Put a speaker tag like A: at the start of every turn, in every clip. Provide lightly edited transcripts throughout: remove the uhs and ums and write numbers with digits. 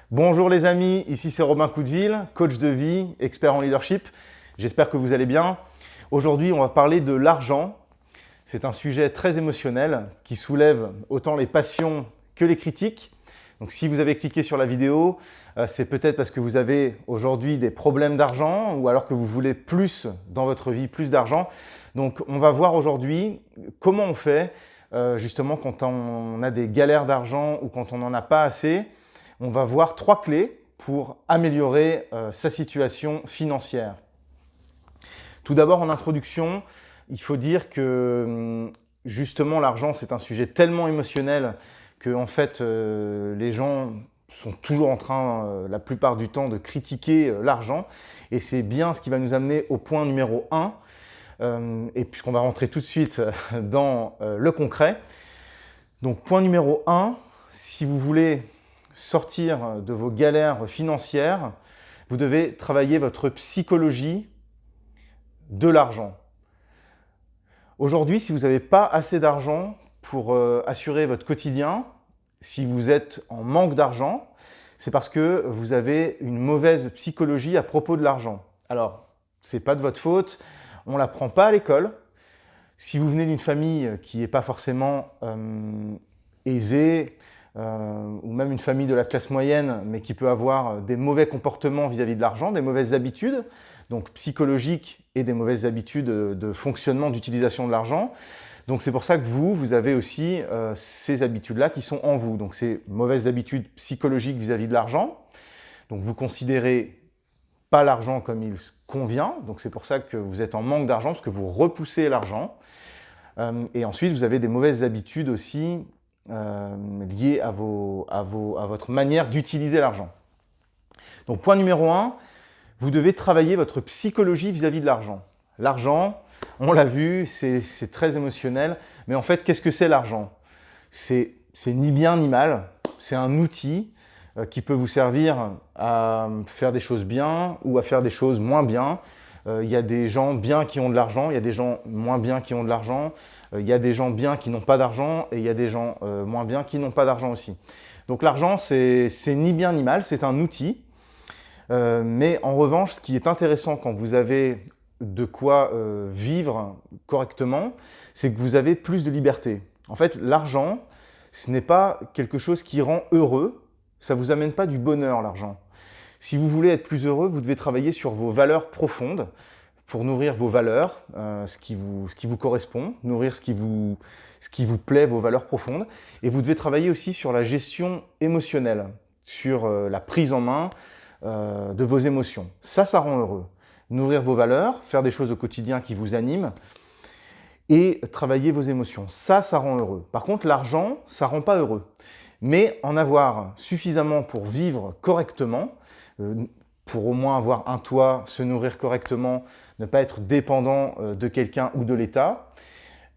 A: Bonjour les amis, ici c'est Robin Coudeville, coach de vie, expert en leadership. J'espère que vous allez bien. Aujourd'hui, on va parler de l'argent. C'est un sujet très émotionnel qui soulève autant les passions que les critiques. Donc si vous avez cliqué sur la vidéo, c'est peut-être parce que vous avez aujourd'hui des problèmes d'argent ou alors que vous voulez plus dans votre vie, plus d'argent. Donc on va voir aujourd'hui comment on fait justement quand on a des galères d'argent ou quand on n'en a pas assez. On va voir 3 clés pour améliorer sa situation financière. Tout d'abord, en introduction, il faut dire que justement l'argent, c'est un sujet tellement émotionnel que en fait, les gens sont toujours en train, la plupart du temps, de critiquer l'argent. Et c'est bien ce qui va nous amener au point numéro 1. Et puisqu'on va rentrer tout de suite dans le concret. Donc, point numéro 1, si vous voulez sortir de vos galères financières, vous devez travailler votre psychologie de l'argent. Aujourd'hui, si vous n'avez pas assez d'argent pour assurer votre quotidien, si vous êtes en manque d'argent, c'est parce que vous avez une mauvaise psychologie à propos de l'argent. Alors, ce n'est pas de votre faute, on ne l'apprend pas à l'école. Si vous venez d'une famille qui n'est pas forcément aisée, ou même une famille de la classe moyenne, mais qui peut avoir des mauvais comportements vis-à-vis de l'argent, des mauvaises habitudes, donc psychologiques et des mauvaises habitudes de fonctionnement, d'utilisation de l'argent. Donc c'est pour ça que vous avez aussi ces habitudes-là qui sont en vous. Donc ces mauvaises habitudes psychologiques vis-à-vis de l'argent. Donc vous considérez pas l'argent comme il convient. Donc c'est pour ça que vous êtes en manque d'argent, parce que vous repoussez l'argent. Et ensuite, vous avez des mauvaises habitudes aussi liées à votre manière d'utiliser l'argent. Donc point numéro 1, vous devez travailler votre psychologie vis-à-vis de l'argent. L'argent, on l'a vu, c'est très émotionnel, mais en fait, qu'est-ce que c'est l'argent? C'est ni bien ni mal, c'est un outil qui peut vous servir à faire des choses bien ou à faire des choses moins bien. Il y a des gens bien qui ont de l'argent, il y a des gens moins bien qui ont de l'argent, il y a des gens bien qui n'ont pas d'argent et il y a des gens moins bien qui n'ont pas d'argent aussi. Donc l'argent, c'est ni bien ni mal, c'est un outil. Mais en revanche, ce qui est intéressant quand vous avez de quoi vivre correctement, c'est que vous avez plus de liberté. En fait, l'argent, ce n'est pas quelque chose qui rend heureux, ça ne vous amène pas du bonheur, l'argent. Si vous voulez être plus heureux, vous devez travailler sur vos valeurs profondes pour nourrir vos valeurs, ce qui vous correspond, nourrir ce qui vous plaît, vos valeurs profondes. Et vous devez travailler aussi sur la gestion émotionnelle, sur la prise en main de vos émotions. Ça rend heureux. Nourrir vos valeurs, faire des choses au quotidien qui vous animent et travailler vos émotions. Ça rend heureux. Par contre, l'argent, ça rend pas heureux. Mais en avoir suffisamment pour vivre correctement, pour au moins avoir un toit, se nourrir correctement, ne pas être dépendant de quelqu'un ou de l'État,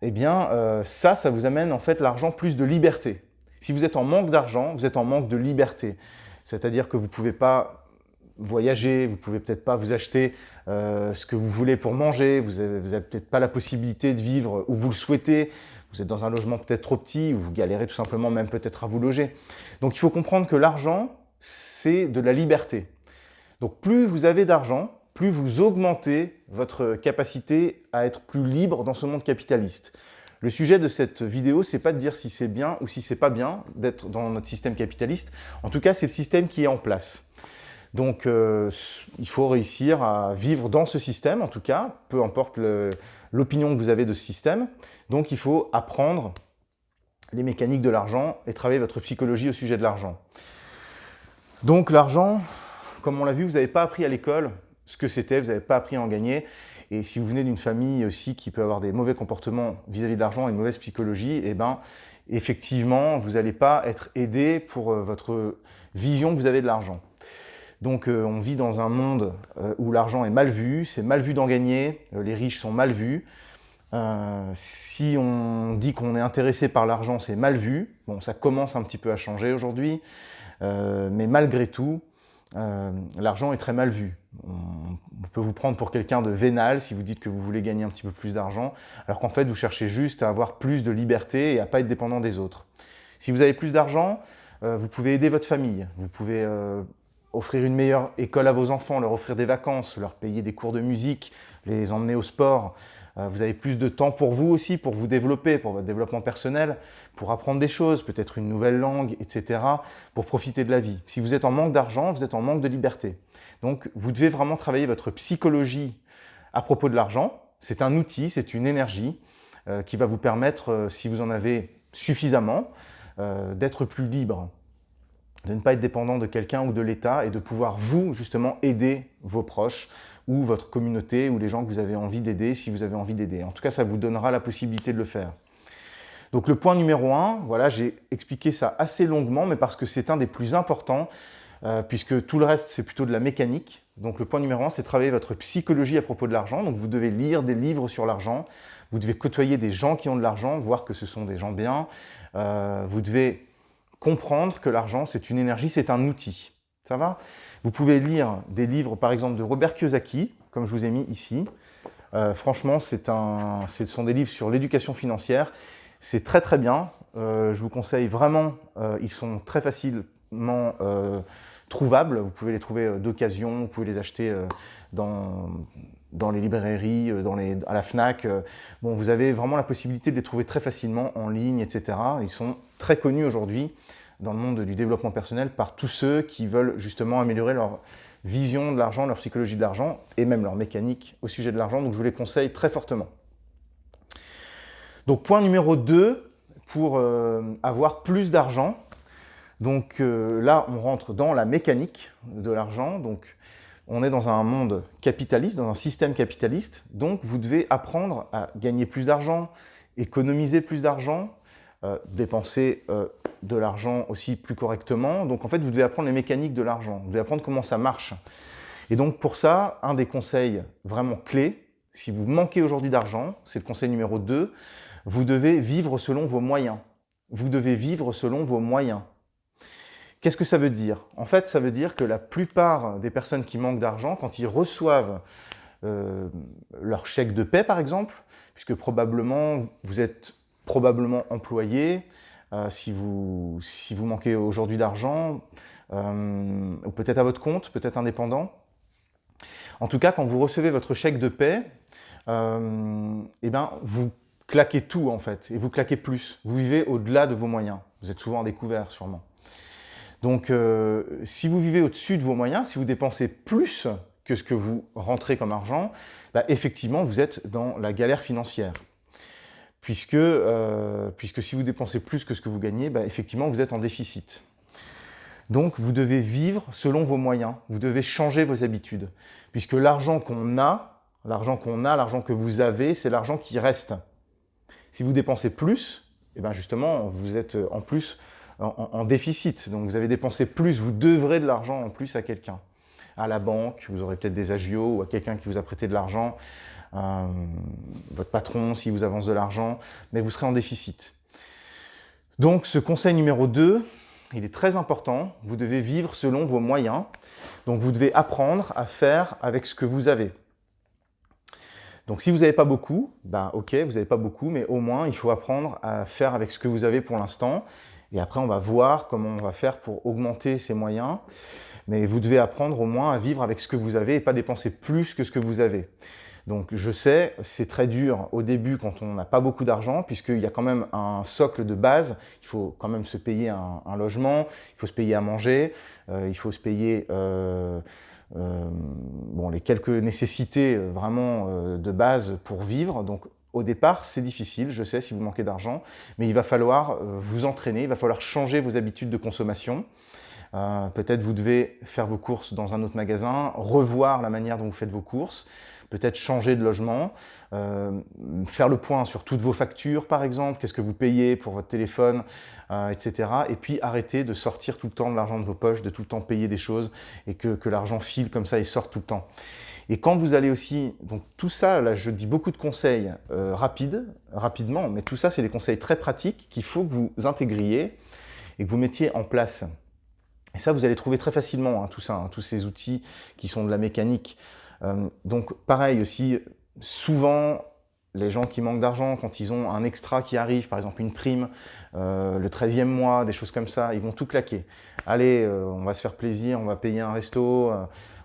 A: eh bien ça vous amène en fait l'argent plus de liberté. Si vous êtes en manque d'argent, vous êtes en manque de liberté. C'est-à-dire que vous ne pouvez pas voyager, vous ne pouvez peut-être pas vous acheter ce que vous voulez pour manger, vous n'avez peut-être pas la possibilité de vivre où vous le souhaitez, vous êtes dans un logement peut-être trop petit, ou vous galérez tout simplement même peut-être à vous loger. Donc il faut comprendre que l'argent, c'est de la liberté. Donc plus vous avez d'argent, plus vous augmentez votre capacité à être plus libre dans ce monde capitaliste. Le sujet de cette vidéo, c'est pas de dire si c'est bien ou si c'est pas bien d'être dans notre système capitaliste. En tout cas, c'est le système qui est en place. Donc, il faut réussir à vivre dans ce système, en tout cas, peu importe l'opinion que vous avez de ce système. Donc, il faut apprendre les mécaniques de l'argent et travailler votre psychologie au sujet de l'argent. Donc, l'argent, comme on l'a vu, vous n'avez pas appris à l'école ce que c'était, vous n'avez pas appris à en gagner. Et si vous venez d'une famille aussi qui peut avoir des mauvais comportements vis-à-vis de l'argent et une mauvaise psychologie, eh ben, effectivement, vous n'allez pas être aidé pour votre vision que vous avez de l'argent. Donc on vit dans un monde où l'argent est mal vu, c'est mal vu d'en gagner, les riches sont mal vus. Si on dit qu'on est intéressé par l'argent, c'est mal vu. Bon, ça commence un petit peu à changer aujourd'hui, mais malgré tout, l'argent est très mal vu. On peut vous prendre pour quelqu'un de vénal si vous dites que vous voulez gagner un petit peu plus d'argent, alors qu'en fait vous cherchez juste à avoir plus de liberté et à ne pas être dépendant des autres. Si vous avez plus d'argent, vous pouvez aider votre famille, vous pouvez offrir une meilleure école à vos enfants, leur offrir des vacances, leur payer des cours de musique, les emmener au sport. Vous avez plus de temps pour vous aussi, pour vous développer, pour votre développement personnel, pour apprendre des choses, peut-être une nouvelle langue, etc., pour profiter de la vie. Si vous êtes en manque d'argent, vous êtes en manque de liberté. Donc, vous devez vraiment travailler votre psychologie à propos de l'argent. C'est un outil, c'est une énergie qui va vous permettre, si vous en avez suffisamment, d'être plus libre, de ne pas être dépendant de quelqu'un ou de l'État et de pouvoir, vous, justement, aider vos proches ou votre communauté ou les gens que vous avez envie d'aider si vous avez envie d'aider. En tout cas, ça vous donnera la possibilité de le faire. Donc le point numéro 1, voilà, j'ai expliqué ça assez longuement, mais parce que c'est un des plus importants, puisque tout le reste, c'est plutôt de la mécanique. Donc le point numéro 1, c'est travailler votre psychologie à propos de l'argent. Donc vous devez lire des livres sur l'argent, vous devez côtoyer des gens qui ont de l'argent, voir que ce sont des gens bien. Vous devez comprendre que l'argent, c'est une énergie, c'est un outil. Ça va? Vous pouvez lire des livres, par exemple, de Robert Kiyosaki, comme je vous ai mis ici. Franchement, ce sont des livres sur l'éducation financière. C'est très très bien. Je vous conseille vraiment, ils sont très facilement trouvables. Vous pouvez les trouver d'occasion, vous pouvez les acheter dans les librairies, à la FNAC. Bon, vous avez vraiment la possibilité de les trouver très facilement en ligne, etc. Ils sont très connus aujourd'hui dans le monde du développement personnel par tous ceux qui veulent justement améliorer leur vision de l'argent, leur psychologie de l'argent et même leur mécanique au sujet de l'argent. Donc je vous les conseille très fortement. Donc point numéro 2, pour avoir plus d'argent. Donc là, on rentre dans la mécanique de l'argent. Donc on est dans un monde capitaliste, dans un système capitaliste. Donc vous devez apprendre à gagner plus d'argent, économiser plus d'argent, dépenser de l'argent aussi plus correctement. Donc en fait, vous devez apprendre les mécaniques de l'argent. Vous devez apprendre comment ça marche. Et donc pour ça, un des conseils vraiment clés, si vous manquez aujourd'hui d'argent, c'est le conseil numéro 2, vous devez vivre selon vos moyens. Vous devez vivre selon vos moyens. Qu'est-ce que ça veut dire? En fait, ça veut dire que la plupart des personnes qui manquent d'argent, quand ils reçoivent leur chèque de paie, par exemple, puisque probablement, vous êtes probablement employé, si vous manquez aujourd'hui d'argent, ou peut-être à votre compte, peut-être indépendant. En tout cas, quand vous recevez votre chèque de paie, eh ben, vous claquez tout en fait, et vous claquez plus. Vous vivez au-delà de vos moyens. Vous êtes souvent en découvert sûrement. Donc, si vous vivez au-dessus de vos moyens, si vous dépensez plus que ce que vous rentrez comme argent, bah, effectivement, vous êtes dans la galère financière. Puisque si vous dépensez plus que ce que vous gagnez, bah, effectivement, vous êtes en déficit. Donc, vous devez vivre selon vos moyens. Vous devez changer vos habitudes. Puisque l'argent qu'on a, l'argent que vous avez, c'est l'argent qui reste. Si vous dépensez plus, eh ben justement, vous êtes en plus en déficit. Donc, vous avez dépensé plus, vous devrez de l'argent en plus à quelqu'un. À la banque, vous aurez peut-être des agios ou à quelqu'un qui vous a prêté de l'argent. Votre patron s'il vous avance de l'argent, mais vous serez en déficit. Donc ce conseil numéro 2, il est très important, vous devez vivre selon vos moyens, donc vous devez apprendre à faire avec ce que vous avez. Donc si vous n'avez pas beaucoup, bah ok, vous n'avez pas beaucoup, mais au moins il faut apprendre à faire avec ce que vous avez pour l'instant, et après on va voir comment on va faire pour augmenter ces moyens, mais vous devez apprendre au moins à vivre avec ce que vous avez et pas dépenser plus que ce que vous avez. Donc je sais, c'est très dur au début quand on n'a pas beaucoup d'argent, puisqu'il y a quand même un socle de base. Il faut quand même se payer un logement, il faut se payer à manger, il faut se payer les quelques nécessités vraiment de base pour vivre. Donc au départ, c'est difficile, je sais, si vous manquez d'argent, mais il va falloir vous entraîner, il va falloir changer vos habitudes de consommation. Peut-être vous devez faire vos courses dans un autre magasin, revoir la manière dont vous faites vos courses, peut-être changer de logement, faire le point sur toutes vos factures par exemple, qu'est-ce que vous payez pour votre téléphone, etc. Et puis arrêter de sortir tout le temps de l'argent de vos poches, de tout le temps payer des choses et que l'argent file comme ça et sorte tout le temps. Et quand vous allez aussi, donc tout ça, là je dis beaucoup de conseils rapidement, mais tout ça c'est des conseils très pratiques qu'il faut que vous intégriez et que vous mettiez en place. Et ça, vous allez trouver très facilement tout ça, tous ces outils qui sont de la mécanique. Donc pareil aussi, souvent, les gens qui manquent d'argent, quand ils ont un extra qui arrive, par exemple une prime, le 13e mois, des choses comme ça, ils vont tout claquer. Allez, on va se faire plaisir, on va payer un resto,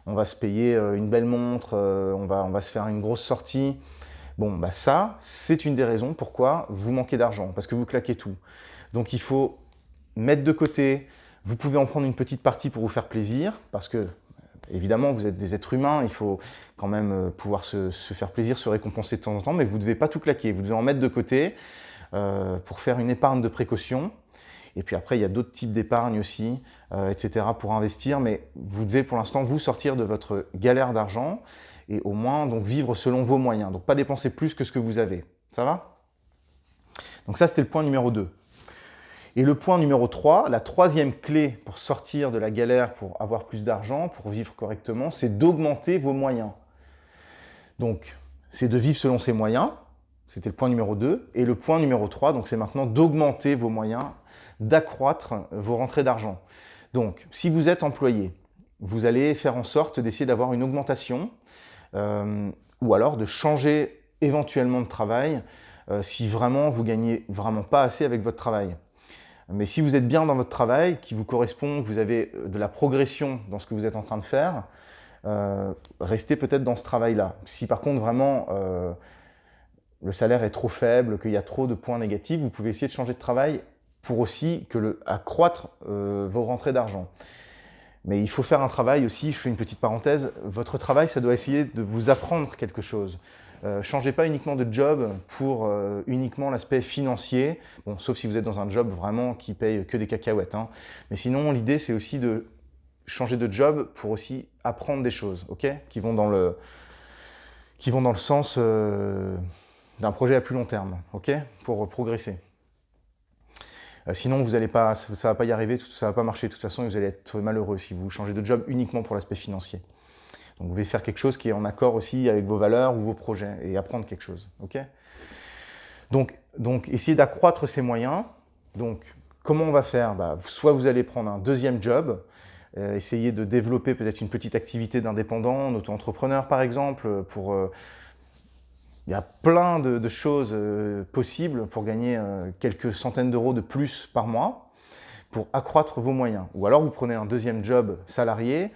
A: on va se payer une belle montre, on va se faire une grosse sortie. Bon, bah ça, c'est une des raisons pourquoi vous manquez d'argent, parce que vous claquez tout. Donc il faut mettre de côté, vous pouvez en prendre une petite partie pour vous faire plaisir, parce que évidemment, vous êtes des êtres humains, il faut quand même pouvoir se faire plaisir, se récompenser de temps en temps, mais vous ne devez pas tout claquer. Vous devez en mettre de côté pour faire une épargne de précaution. Et puis après, il y a d'autres types d'épargne aussi, etc. pour investir, mais vous devez pour l'instant vous sortir de votre galère d'argent et au moins donc vivre selon vos moyens. Donc pas dépenser plus que ce que vous avez. Ça va? Donc ça, c'était le point numéro 2. Et le point numéro 3, la troisième clé pour sortir de la galère, pour avoir plus d'argent, pour vivre correctement, c'est d'augmenter vos moyens. Donc, c'est de vivre selon ses moyens, c'était le point numéro 2. Et le point numéro 3, donc c'est maintenant d'augmenter vos moyens, d'accroître vos rentrées d'argent. Donc, si vous êtes employé, vous allez faire en sorte d'essayer d'avoir une augmentation ou alors de changer éventuellement de travail si vraiment vous gagnez vraiment pas assez avec votre travail. Mais si vous êtes bien dans votre travail, qui vous correspond, que vous avez de la progression dans ce que vous êtes en train de faire, restez peut-être dans ce travail-là. Si par contre vraiment le salaire est trop faible, qu'il y a trop de points négatifs, vous pouvez essayer de changer de travail pour aussi accroître vos rentrées d'argent. Mais il faut faire un travail aussi, je fais une petite parenthèse, votre travail, ça doit essayer de vous apprendre quelque chose. Changez pas uniquement de job pour uniquement l'aspect financier, bon, sauf si vous êtes dans un job vraiment qui paye que des cacahuètes. Hein. Mais sinon, l'idée, c'est aussi de changer de job pour aussi apprendre des choses, ok, qui vont dans le sens d'un projet à plus long terme, ok, pour progresser. Sinon, vous allez pas, ça ne va pas y arriver, ça ne va pas marcher de toute façon et vous allez être malheureux si vous changez de job uniquement pour l'aspect financier. Donc vous devez faire quelque chose qui est en accord aussi avec vos valeurs ou vos projets et apprendre quelque chose. Okay, donc essayez d'accroître ces moyens. Donc comment on va faire? Soit vous allez prendre un deuxième job, essayer de développer peut-être une petite activité d'indépendant, d'auto-entrepreneur par exemple, il y a plein de choses possibles pour gagner quelques centaines d'euros de plus par mois pour accroître vos moyens. Ou alors vous prenez un deuxième job salarié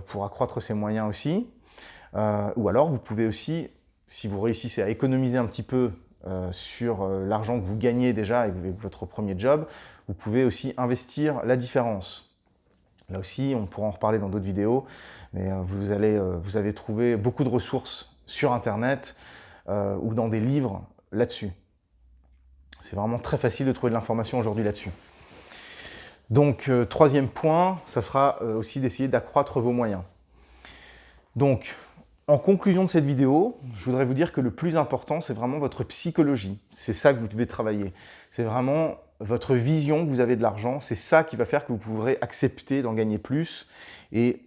A: pour accroître ses moyens aussi. Ou alors vous pouvez aussi, si vous réussissez à économiser un petit peu sur l'argent que vous gagnez déjà avec votre premier job, vous pouvez aussi investir la différence. Là aussi, on pourra en reparler dans d'autres vidéos, mais vous avez trouvé beaucoup de ressources sur Internet ou dans des livres là-dessus. C'est vraiment très facile de trouver de l'information aujourd'hui là-dessus. Donc, troisième point, ça sera aussi d'essayer d'accroître vos moyens. Donc, en conclusion de cette vidéo, je voudrais vous dire que le plus important, c'est vraiment votre psychologie. C'est ça que vous devez travailler. C'est vraiment votre vision que vous avez de l'argent. C'est ça qui va faire que vous pourrez accepter d'en gagner plus et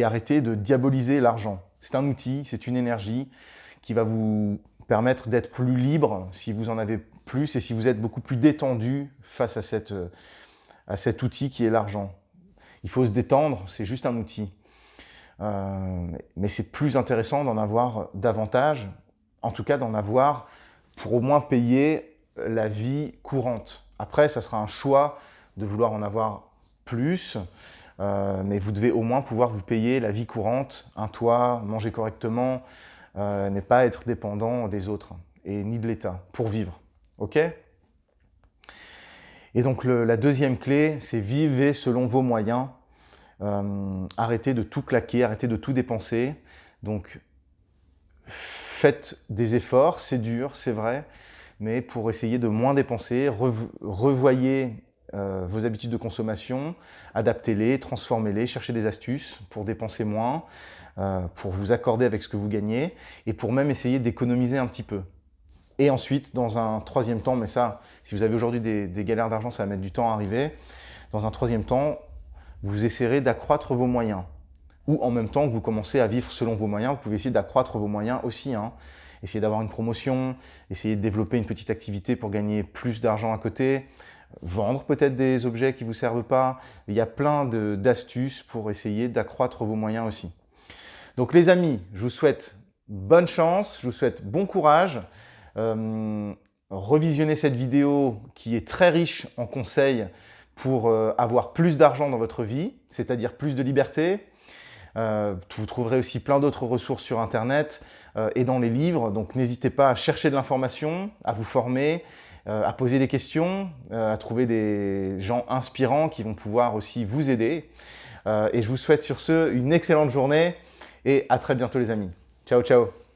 A: arrêter de diaboliser l'argent. C'est un outil, c'est une énergie qui va vous permettre d'être plus libre si vous en avez plus et si vous êtes beaucoup plus détendu face à cet outil qui est l'argent. Il faut se détendre, c'est juste un outil. Mais c'est plus intéressant d'en avoir davantage, en tout cas d'en avoir pour au moins payer la vie courante. Après, ça sera un choix de vouloir en avoir plus, mais vous devez au moins pouvoir vous payer la vie courante, un toit, manger correctement, ne pas être dépendant des autres et ni de l'État pour vivre. Ok ? Et donc la deuxième clé, c'est vivez selon vos moyens. Arrêtez de tout claquer, arrêtez de tout dépenser. Donc faites des efforts, c'est dur, c'est vrai, mais pour essayer de moins dépenser, revoyez vos habitudes de consommation, adaptez-les, transformez-les, cherchez des astuces pour dépenser moins, pour vous accorder avec ce que vous gagnez et pour même essayer d'économiser un petit peu. Et ensuite, dans un troisième temps, mais ça, si vous avez aujourd'hui des galères d'argent, ça va mettre du temps à arriver. Dans un troisième temps, vous essaierez d'accroître vos moyens. Ou en même temps que vous commencez à vivre selon vos moyens, vous pouvez essayer d'accroître vos moyens aussi. Hein. Essayez d'avoir une promotion, essayez de développer une petite activité pour gagner plus d'argent à côté, vendre peut-être des objets qui ne vous servent pas. Il y a plein d'astuces pour essayer d'accroître vos moyens aussi. Donc les amis, je vous souhaite bonne chance, je vous souhaite bon courage. Revisionnez cette vidéo qui est très riche en conseils pour avoir plus d'argent dans votre vie, c'est-à-dire plus de liberté. Vous trouverez aussi plein d'autres ressources sur Internet et dans les livres, donc n'hésitez pas à chercher de l'information, à vous former, à poser des questions, à trouver des gens inspirants qui vont pouvoir aussi vous aider. Et je vous souhaite sur ce une excellente journée et à très bientôt les amis. Ciao, ciao!